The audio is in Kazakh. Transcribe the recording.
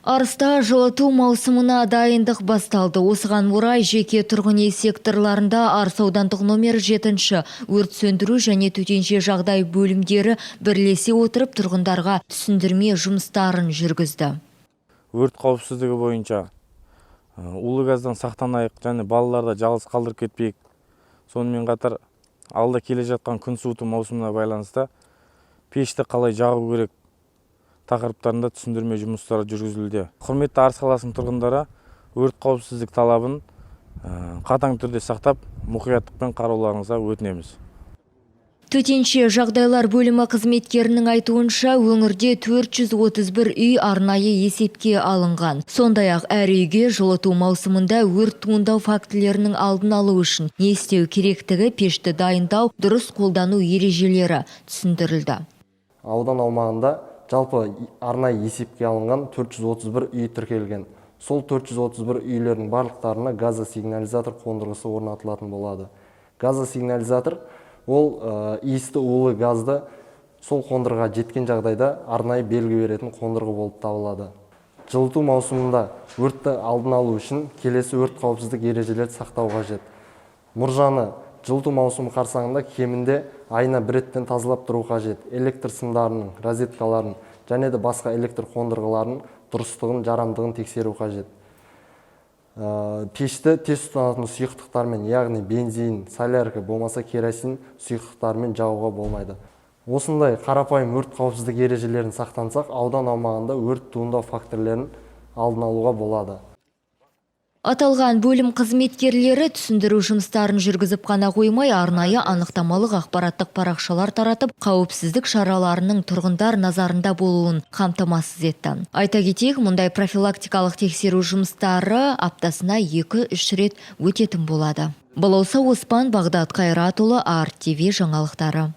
Арыста жылыту маусымына дайындық басталды. Осыған орай жеке тұрғын үй секторларында Арыс аудандық номер 7-ші өрт сөндіру және төтенше жағдай бөлімдері бірлесе отырып тұрғындарға түсіндірме жұмыстарын жүргізді. Өрт қауіпсіздігі бойынша улы газдан сақтанайық және балаларды жалғыз қалдырып кетпейік. Сонымен қатар алда келе жатқан күн суыту маусымына байланысты пешті қалай жағу керек тақырыптарында түсіндірме жұмыстары жүргізілуде. Құрметті Арыс қаласының тұрғындары өрт қауіпсіздік талабын қатаң түрде сақтап, мұқияттықпен қарауларыңызға өтінеміз. Төтенше жағдайлар бөлімі қызметкерінің айтуынша өңірде 431 үй арнайы есепке алынған. Сондай-ақ әр үйге жылыту маусымында өрт туындау фактілерінің алдын алу үшін не істеу керектігі, пешті дайындау, дұрыс қолдану ережелері түсіндірілді. Аудан аумағында жалпы арнайы есепке алынған 431 үй тіркелген. Сол 431 үйлердің барлықтарына газосигнализатор қондырғысы орнатылатын болады. Газосигнализатор ол иісті улы газды сол қондырғыға жеткен жағдайда арнайы белгі беретін қондырғы болып табылады. Жылыту маусымында өртті алдын алу үшін келесі өрт қауіпсіздік ережелерді сақтау қажет. Мұржаны жылыту маусымы қарсаңында кемінде айына бір реттен тазалап тұру қажет. Электр сымдарының, розеткаларын және де басқа электр қондырғыларының дұрыстығын, жарамдығын тексеру қажет. Пешті тез тұтанатын сұйықтықтармен, яғни бензин, солярка, болмаса керосин сұйықтықтармен жағуға болмайды. Осындай қарапайым өрт қауіпсіздік ережелерін сақтансақ, аудан аумағында өрт туындау факторлерін алдын алуға болады. Аталған бөлім қызметкерлері түсіндіру жұмыстарын жүргізіп қана қоймай, арнайы анықтамалық ақпараттық парақшалар таратып, қауіпсіздік шараларының тұрғындар назарында болуын қамтамасыз етті. Айта кетейік, мұндай профилактикалық тексеру жұмыстары аптасына 2-3 рет өтетін болады. Балауса Оспан, Бағдат Қайратұлы, Арт ТВ жаңалықтары.